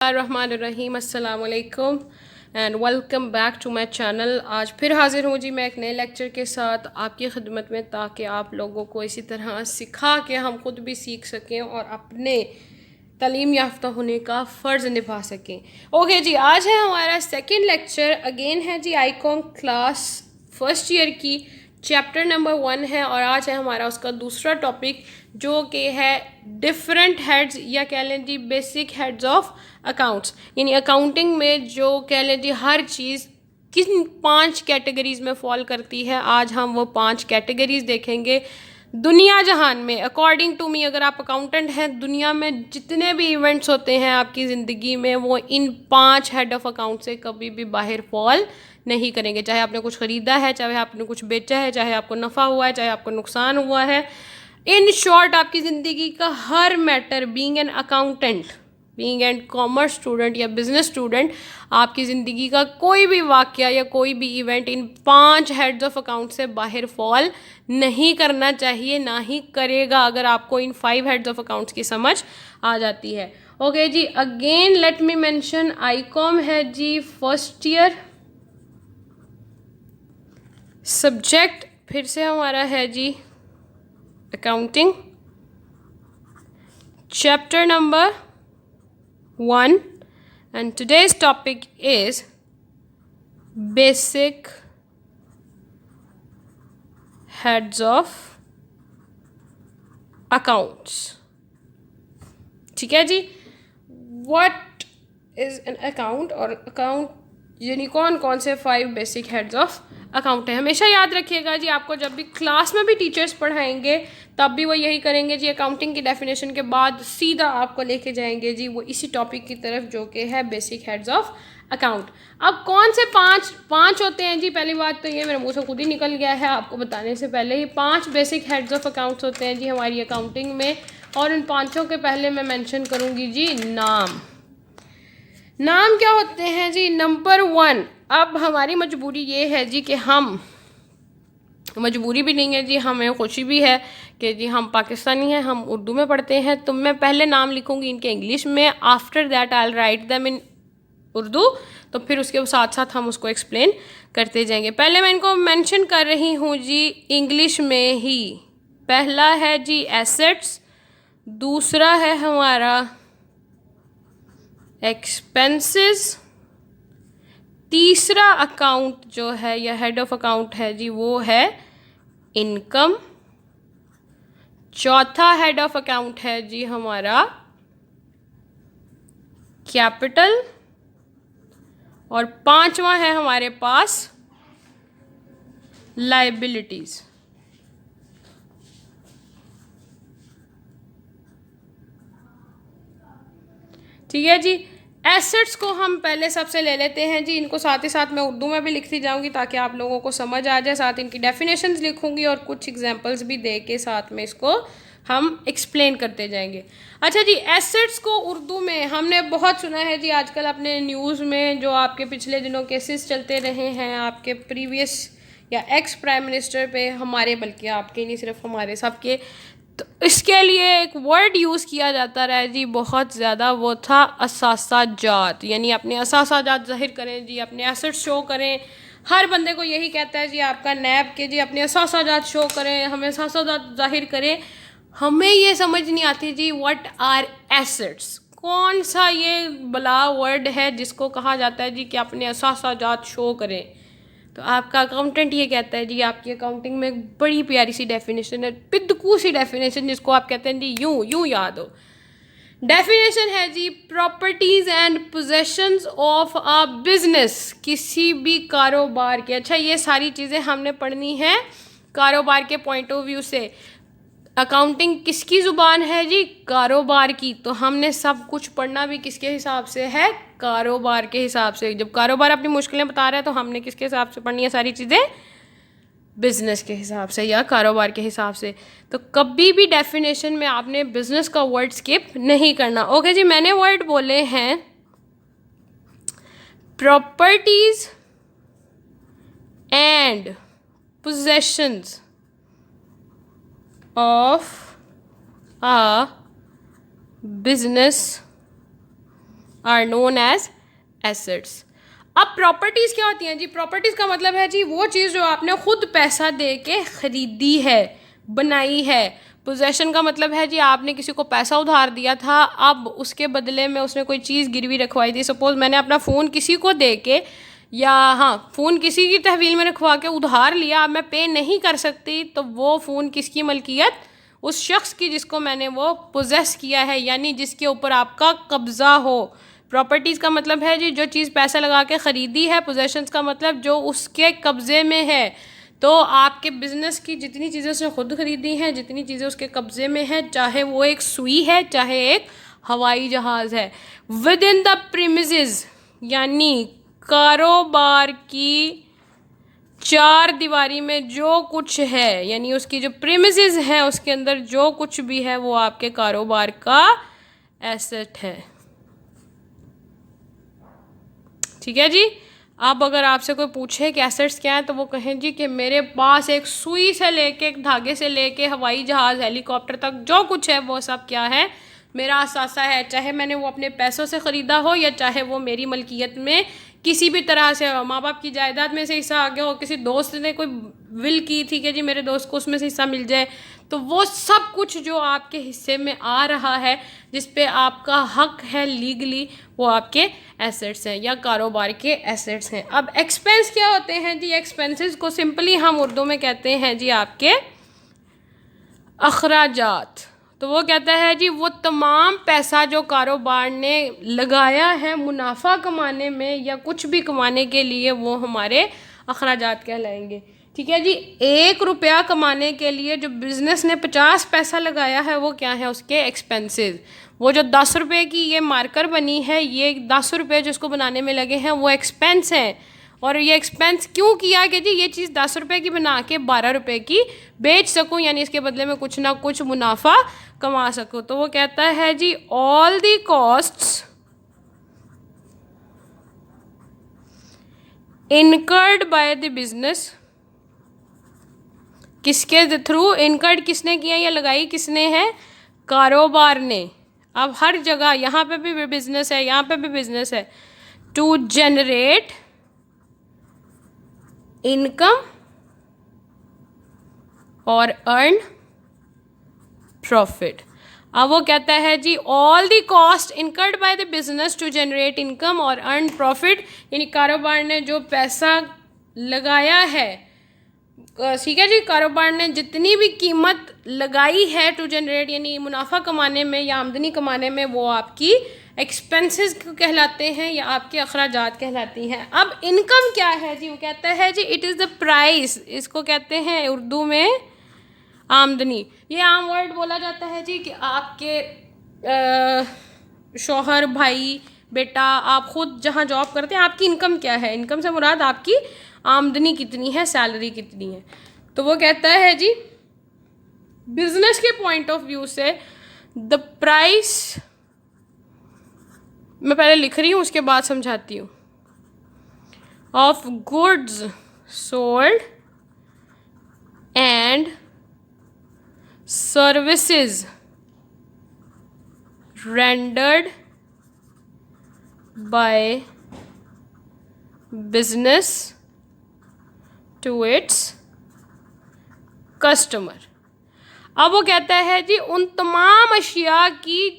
रहमान अस्सलाम वालेकुम and welcome back to my channel. आज फिर हाजिर हूँ जी मैं एक नए लेक्चर के साथ आपकी खिदमत में, ताकि आप लोगों को इसी तरह सिखा के हम खुद भी सीख सकें और अपने तालीम याफ्ता होने का फ़र्ज़ निभा सकें। ओके जी, आज है हमारा सेकंड लेक्चर, अगेन है जी आईकॉम क्लास फर्स्ट ईयर की, चैप्टर नंबर 1 है और आज है हमारा उसका दूसरा टॉपिक, जो कि है डिफरेंट हेड्स या कह लें जी बेसिक हेड्स ऑफ अकाउंट्स। यानी अकाउंटिंग में जो कह लें जी हर चीज़ किन 5 कैटेगरीज़ में फॉल करती है, आज हम वो 5 कैटेगरीज़ देखेंगे। दुनिया जहान में अकॉर्डिंग टू मी, अगर आप अकाउंटेंट हैं, दुनिया में जितने भी इवेंट्स होते हैं आपकी ज़िंदगी में, वो इन 5 हेड ऑफ अकाउंट से कभी भी बाहर फॉल नहीं करेंगे। चाहे आपने कुछ ख़रीदा है, चाहे आपने कुछ बेचा है, चाहे आपको नफ़ा हुआ है, चाहे आपको नुकसान हुआ है, इन शॉर्ट आपकी ज़िंदगी का हर matter, being an accountant, being an commerce student या बिजनेस स्टूडेंट, आपकी ज़िंदगी का कोई भी वाक़या या कोई भी इवेंट इन 5 हेड्स ऑफ अकाउंट से बाहर फॉल नहीं करना चाहिए, ना ही करेगा, अगर आपको इन 5 हेड्स ऑफ अकाउंट्स की समझ आ जाती है। Okay ji, again let me mention ICom है जी फर्स्ट ईयर, सब्जेक्ट फिर से हमारा है ji accounting, chapter number 1, and today's topic is basic heads of accounts। ठीक है जी, what is an account और अकाउंट यानी कौन कौन से 5 बेसिक हेड्स ऑफ अकाउंट है। हमेशा याद रखिएगा जी, आपको जब भी क्लास में भी टीचर्स पढ़ाएंगे तब भी वो यही करेंगे जी, अकाउंटिंग की डेफिनेशन के बाद सीधा आपको लेके जाएंगे जी वो इसी टॉपिक की तरफ, जो कि है बेसिक हेड्स ऑफ अकाउंट। अब कौन से पाँच होते हैं जी, पहली बात तो ये मेरे मुंह से खुद ही निकल गया है आपको बताने से पहले ही। 5 बेसिक हेड्स ऑफ अकाउंट्स होते हैं जी हमारी अकाउंटिंग में, और इन पाँचों के पहले मैं मेंशन करूँगी जी नाम क्या होते हैं जी। नंबर 1, अब हमारी मजबूरी ये है जी कि हम, मजबूरी भी नहीं है जी, हमें खुशी भी है कि जी हम पाकिस्तानी हैं, हम उर्दू में पढ़ते हैं, तो मैं पहले नाम लिखूंगी इनके इंग्लिश में, after that I will write them in Urdu, तो फिर उसके साथ साथ हम उसको एक्सप्लेन करते जाएंगे। पहले मैं इनको मेंशन कर रही हूँ जी इंग्लिश में ही। पहला है जी एसेट्स, दूसरा है हमारा एक्सपेंसेस, तीसरा अकाउंट जो है या हेड ऑफ अकाउंट है जी वो है इनकम, चौथा हेड ऑफ अकाउंट है जी हमारा कैपिटल, और पांचवा है हमारे पास लायबिलिटीज। ठीक है जी, एसेट्स को हम पहले सबसे ले लेते हैं जी, इनको साथ ही साथ मैं उर्दू में भी लिखती जाऊंगी ताकि आप लोगों को समझ आ जाए, साथ इनकी डेफिनेशंस लिखूंगी और कुछ एग्जांपल्स भी दे के साथ में इसको हम एक्सप्लेन करते जाएंगे। अच्छा जी, एसेट्स को उर्दू में हमने बहुत सुना है जी आजकल अपने न्यूज़ में, जो आपके पिछले दिनों केसेस चलते रहे हैं आपके प्रीवियस या एक्स प्राइम मिनिस्टर पे, हमारे बल्कि आपके नहीं सिर्फ हमारे सबके, तो इसके लिए एक वर्ड यूज़ किया जाता रहा है जी बहुत ज़्यादा, वो था असासाजात। यानी अपने असासाजात ज़ाहिर करें जी, अपने एसेट्स शो करें। हर बंदे को यही कहता है जी आपका नैब के जी अपने असासाजात शो करें, हमें असासाजात ज़ाहिर करें। हमें ये समझ नहीं आती जी व्हाट आर एसेट्स, कौन सा ये बला वर्ड है जिसको कहा जाता है जी कि अपने असासाजात शो करें। तो आपका अकाउंटेंट ये कहता है जी, आपकी अकाउंटिंग में एक बड़ी प्यारी सी डेफिनेशन है, पिद्दकू सी डेफिनेशन, जिसको आप कहते हैं जी यूं याद हो। डेफिनेशन है ji, properties and possessions of a business, किसी भी कारोबार के। अच्छा, ये सारी चीज़ें हमने पढ़नी है कारोबार के पॉइंट ऑफ व्यू से। अकाउंटिंग किसकी ज़ुबान है जी, कारोबार की, तो हमने सब कुछ पढ़ना भी किसके हिसाब से है, कारोबार के हिसाब से। जब कारोबार अपनी मुश्किलें बता रहा है तो हमने किसके हिसाब से पढ़नी है सारी चीज़ें, बिजनेस के हिसाब से या कारोबार के हिसाब से। तो कभी भी डेफिनेशन में आपने बिजनेस का वर्ड स्किप नहीं करना। ओके जी, मैंने वर्ड बोले हैं properties and possessions of a business are known as assets. अब प्रॉपर्टीज़ क्या होती हैं जी? प्रॉपर्टीज़ का मतलब है जी वो चीज़ जो आपने खुद पैसा दे के ख़रीदी है, बनाई है। पोजेशन का मतलब है जी आपने किसी को पैसा उधार दिया था, अब उसके बदले में उसने कोई चीज़ गिरवी रखवाई थी। सपोज़ मैंने अपना फ़ोन किसी को दे के, या हाँ, फ़ोन किसी की तहवील में रखवा के उधार लिया, अब मैं पे नहीं कर सकती, तो वो फ़ोन किसकी मलकियत? उस शख्स की जिसको मैंने वो पोजेस किया है, यानी जिसके ऊपर आपका कब्ज़ा हो। प्रॉपर्टीज़ का मतलब है जी जो चीज़ पैसा लगा के ख़रीदी है। पोजेशंस का मतलब जो उसके कब्ज़े में है। तो आपके बिज़नेस की जितनी चीज़ें उसने खुद ख़रीदी हैं, जितनी चीज़ें उसके कब्ज़े में हैं, चाहे वो एक सुई है, चाहे एक हवाई जहाज़ है, विद इन द प्रीमिसेस, यानी कारोबार की चार दीवारी में जो कुछ है, यानी उसकी जो प्रीमिसेस हैं उसके अंदर जो कुछ भी है वो आपके कारोबार का एसेट है। ठीक है जी। अब अगर आपसे कोई पूछे कि एसेट्स क्या है, तो वो कहें जी कि मेरे पास एक सुई से लेके, एक धागे से लेके हवाई जहाज़, हेलीकॉप्टर तक जो कुछ है वो सब क्या है? मेरा असासा है। चाहे मैंने वो अपने पैसों से ख़रीदा हो या चाहे वो मेरी मलकियत में किसी भी तरह से, माँ बाप की जायदाद में से हिस्सा आ गया हो, किसी दोस्त ने कोई विल की थी कि जी मेरे दोस्त को उसमें से हिस्सा मिल जाए, तो वो सब कुछ जो आपके हिस्से में आ रहा है, जिस पे आपका हक है लीगली, वो आपके एसेट्स हैं या कारोबार के एसेट्स हैं। अब एक्सपेंस क्या होते हैं जी? एक्सपेंसेस को सिंपली हम उर्दू में कहते हैं जी आपके अखराजात। तो वो कहता है जी वो तमाम पैसा जो कारोबार ने लगाया है मुनाफा कमाने में या कुछ भी कमाने के लिए, वो हमारे अखराजात कहलाएंगे। ठीक है जी। 1 रुपया कमाने के लिए जो बिज़नेस ने 50 पैसा लगाया है वो क्या है? उसके एक्सपेंसेस। वो जो 10 रुपये की ये मार्कर बनी है, ये 10 रुपये जो इसको बनाने में लगे हैं वो एक्सपेंस हैं। और ये एक्सपेंस क्यों किया कि जी ये चीज़ 10 रुपये की बना के 12 रुपये की बेच सकूं, यानी इसके बदले में कुछ ना कुछ मुनाफा कमा सकूं। तो वो कहता है जी all the costs incurred by the business. किसके थ्रू इनकर्ड? किसने किया या लगाई किसने है? कारोबार ने। अब हर जगह, यहाँ पे भी बिजनेस है, यहाँ पे भी बिजनेस है। टू जनरेट इनकम और अर्न प्रॉफिट। अब वो कहता है जी all the cost incurred by the business to generate income और अर्न प्रॉफिट, यानी कारोबार ने जो पैसा लगाया है, ठीक है जी, कारोबार ने जितनी भी कीमत लगाई है टू जनरेट, यानी मुनाफा कमाने में या आमदनी कमाने में, वो आपकी एक्सपेंसेस कहलाते हैं या आपके अखराजात कहलाती हैं। अब इनकम क्या है जी? वो कहता है जी इट इज़ द प्राइस, इसको कहते हैं उर्दू में आमदनी। ये आम वर्ड बोला जाता है जी कि आपके शौहर, भाई, बेटा, आप खुद जहाँ जॉब करते हैं, आपकी इनकम क्या है? इनकम से मुराद आपकी आमदनी कितनी है, सैलरी कितनी है। तो वो कहता है जी बिजनेस के पॉइंट ऑफ व्यू से द प्राइस, मैं पहले लिख रही हूँ उसके बाद समझाती हूँ, of goods sold and services rendered by business to its customer। अब वो कहता है जी उन तमाम अशिया की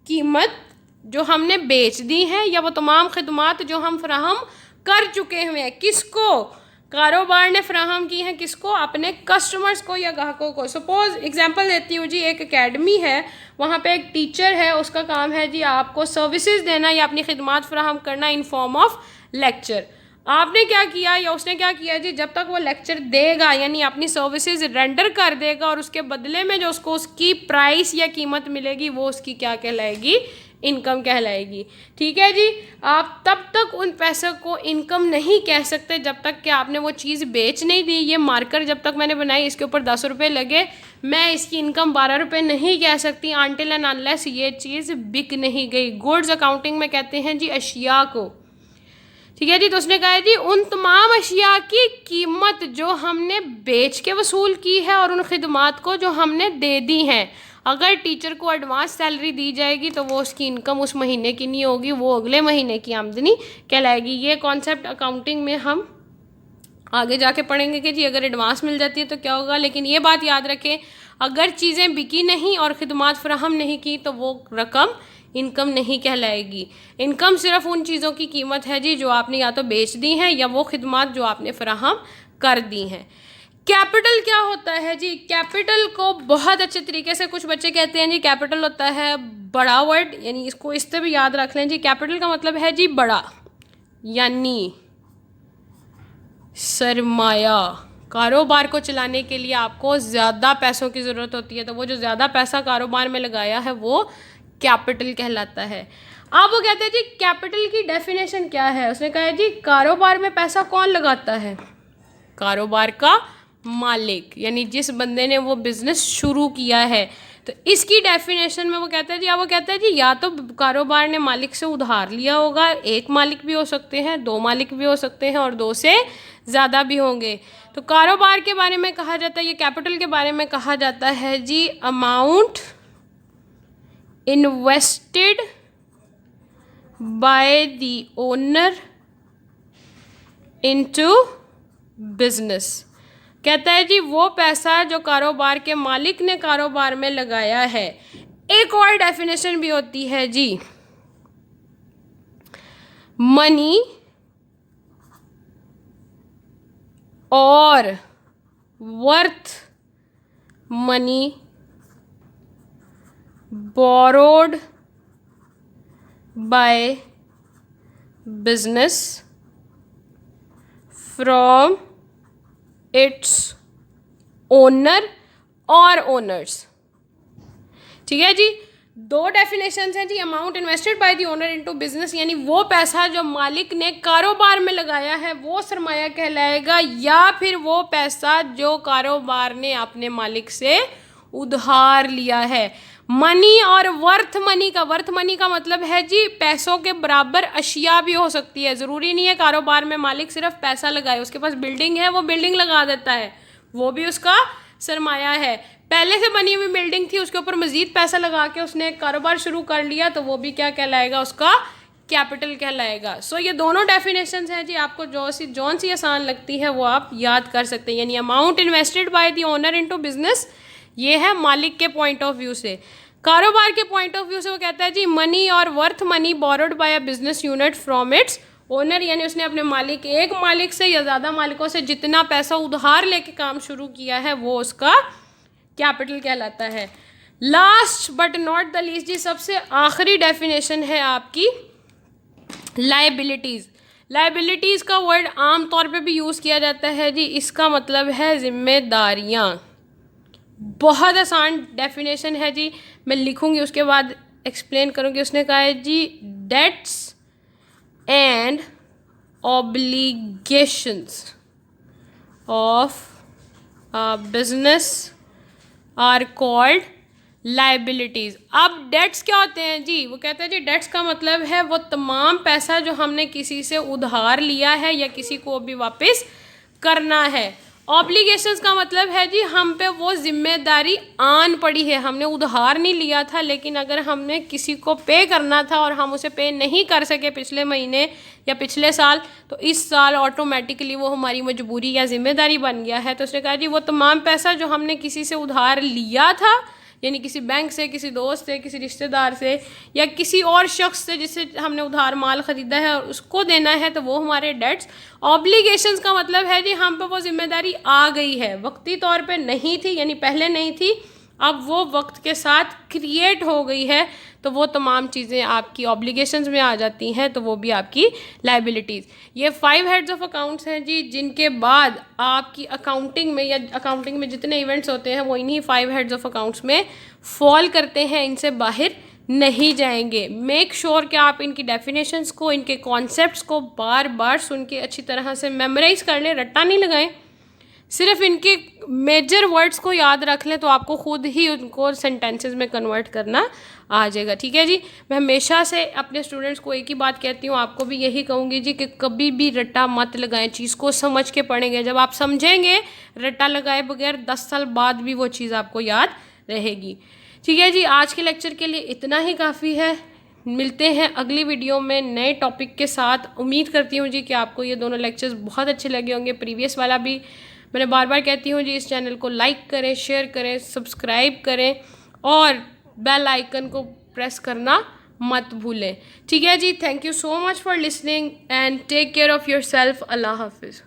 कीमत जो हमने बेच दी हैं या वो तमाम खिदमात जो हम फराहम कर चुके हुए हैं, किसको? कारोबार ने फराहम की हैं, किसको? अपने कस्टमर्स को या ग्राहकों को। सपोज एग्जांपल देती हूँ जी, एक एकेडमी है, वहाँ पे एक टीचर है, उसका काम है जी आपको सर्विसेज देना या अपनी खिदमात फराहम करना इन फॉर्म ऑफ लेक्चर। आपने क्या किया या उसने क्या किया जी, जब तक वो लेक्चर देगा यानी अपनी सर्विसेज रेंडर कर देगा और उसके बदले में जो उसको उसकी प्राइस या कीमत मिलेगी वो उसकी क्या कहलाएगी? इनकम कहलाएगी। ठीक है जी। आप तब तक उन पैसों को इनकम नहीं कह सकते जब तक कि आपने वो चीज़ बेच नहीं दी। ये मार्कर जब तक मैंने बनाई, इसके ऊपर 10 रुपये लगे, मैं इसकी इनकम 12 रुपये नहीं कह सकती अनटिल एंड अनलेस ये चीज़ बिक नहीं गई। गुड्स अकाउंटिंग में कहते हैं जी अशिया को। ठीक है जी। तो उसने कहा है जी उन तमाम अशिया की कीमत जो हमने बेच के वसूल की है और उन खिदमात को जो हमने दे दी हैं। अगर टीचर को एडवांस सैलरी दी जाएगी तो वो उसकी इनकम उस महीने की नहीं होगी, वो अगले महीने की आमदनी कहलाएगी। ये कॉन्सेप्ट अकाउंटिंग में हम आगे जाके पढ़ेंगे कि जी अगर एडवांस मिल जाती है तो क्या होगा। लेकिन ये बात याद रखें, अगर चीज़ें बिकी नहीं और ख़िदमत फराहम नहीं की तो वो रकम इनकम नहीं कहलाएगी। इनकम सिर्फ उन चीज़ों की कीमत है जी जो आपने या तो बेच दी हैं या वो खिदमत जो आपने फराहम कर दी हैं। कैपिटल क्या होता है जी? कैपिटल को बहुत अच्छे तरीके से कुछ बच्चे कहते हैं जी कैपिटल होता है बड़ा वर्ड, यानी इसको इस तरह भी याद रख लें जी। कैपिटल का मतलब है जी बड़ा, यानी सरमाया। कारोबार को चलाने के लिए आपको ज़्यादा पैसों की ज़रूरत होती है, तो वो जो ज़्यादा पैसा कारोबार में लगाया है वो कैपिटल कहलाता है। अब वो कहते हैं जी कैपिटल की डेफिनेशन क्या है? उसने कहा है जी कारोबार में पैसा कौन लगाता है? कारोबार का मालिक, यानी जिस बंदे ने वो बिज़नेस शुरू किया है। तो इसकी डेफिनेशन में वो कहता है जी, अब वो कहता है जी या तो कारोबार ने मालिक से उधार लिया होगा, एक मालिक भी हो सकते हैं, दो मालिक भी हो सकते हैं और दो से ज़्यादा भी होंगे। तो कारोबार के बारे में कहा जाता है, ये कैपिटल के बारे में कहा जाता है जी amount invested by the owner into business. कहता है जी वो पैसा जो कारोबार के मालिक ने कारोबार में लगाया है। एक और डेफिनेशन भी होती है जी, मनी और worth money borrowed by business from its owner और ओनर्स। ठीक है जी, दो डेफिनेशंस हैं जी। Amount invested by the owner into business, यानी वो पैसा जो मालिक ने कारोबार में लगाया है वो सरमाया कहलाएगा, या फिर वो पैसा जो कारोबार ने अपने मालिक से उधार लिया है। मनी और वर्थ मनी का मतलब है जी पैसों के बराबर अशिया भी हो सकती है। ज़रूरी नहीं है कारोबार में मालिक सिर्फ पैसा लगाए, उसके पास बिल्डिंग है वो बिल्डिंग लगा देता है, वो भी उसका सरमाया है। पहले से बनी हुई बिल्डिंग थी, उसके ऊपर मज़ीद पैसा लगा के उसने कारोबार शुरू कर लिया, तो वो भी क्या कहलाएगा? उसका कैपिटल कहलाएगा। सो ये दोनों डेफिनेशंस हैं जी, आपको जौन सी आसान लगती है वो आप याद कर सकते हैं। यानी amount invested by the owner into business, ये है मालिक के पॉइंट ऑफ व्यू से। कारोबार के पॉइंट ऑफ व्यू से वो कहता है जी मनी और worth money borrowed bye a business unit from its owner, यानी उसने अपने मालिक, एक मालिक से या ज़्यादा मालिकों से जितना पैसा उधार लेके काम शुरू किया है वो उसका कैपिटल कहलाता है। Last but not the least जी, सबसे आखिरी डेफिनेशन है आपकी लायबिलिटीज़। लायबिलिटीज़ का वर्ड आम तौर पे भी यूज़ किया जाता है जी, इसका मतलब है जिम्मेदारियाँ। बहुत आसान डेफिनेशन है जी, मैं लिखूंगी उसके बाद एक्सप्लेन करूंगी। उसने कहा है जी debts and obligations of business are called liabilities. अब डेट्स क्या होते हैं जी? वो कहते हैं जी डेट्स का मतलब है वो तमाम पैसा जो हमने किसी से उधार लिया है या किसी को भी वापस करना है। ऑब्लिगेशंस का मतलब है जी हम पे वो जिम्मेदारी आन पड़ी है, हमने उधार नहीं लिया था लेकिन अगर हमने किसी को पे करना था और हम उसे पे नहीं कर सके पिछले महीने या पिछले साल, तो इस साल ऑटोमेटिकली वो हमारी मजबूरी या जिम्मेदारी बन गया है। तो उसने कहा जी वो तमाम पैसा जो हमने किसी से उधार लिया था, यानी किसी बैंक से, किसी दोस्त से, किसी रिश्तेदार से या किसी और शख्स से जिससे हमने उधार माल ख़रीदा है और उसको देना है, तो वो हमारे डेट्स। ऑब्लिगेशंस का मतलब है जी हम पे वो जिम्मेदारी आ गई है, वक्ती तौर पे नहीं थी, यानी पहले नहीं थी, अब वो वक्त के साथ क्रिएट हो गई है, तो वो तमाम चीज़ें आपकी ऑब्लिगेशंस में आ जाती हैं, तो वो भी आपकी लाइबिलिटीज़। ये 5 हेड्स ऑफ अकाउंट्स हैं जी, जिनके बाद आपकी अकाउंटिंग में या अकाउंटिंग में जितने इवेंट्स होते हैं वो इन्हीं 5 हेड्स ऑफ अकाउंट्स में फॉल करते हैं, इनसे बाहर नहीं जाएंगे। मेक श्योर कि आप इनकी डेफिनेशंस को, इनके कॉन्सेप्ट्स को बार बार सुन के अच्छी तरह से मेमोराइज़ कर लें, रट्टा नहीं लगाएं, सिर्फ इनके मेजर वर्ड्स को याद रख लें तो आपको खुद ही उनको सेंटेंसेस में कन्वर्ट करना आ जाएगा। ठीक है जी, मैं हमेशा से अपने स्टूडेंट्स को एक ही बात कहती हूँ, आपको भी यही कहूँगी जी कि कभी भी रट्टा मत लगाएं, चीज़ को समझ के पढ़ेंगे। जब आप समझेंगे रट्टा लगाए बगैर 10 साल बाद भी वो चीज़ आपको याद रहेगी। ठीक है जी, आज के लेक्चर के लिए इतना ही काफ़ी है। मिलते हैं अगली वीडियो में नए टॉपिक के साथ। उम्मीद करती हूँ जी कि आपको ये दोनों लेक्चर्स बहुत अच्छे लगे होंगे, प्रीवियस वाला भी। मैंने बार बार कहती हूँ जी, इस चैनल को लाइक करें, शेयर करें, सब्सक्राइब करें और बेल आइकन को प्रेस करना मत भूलें। ठीक है जी, thank you so much for listening and take care of yourself. अल्लाह हाफिज़।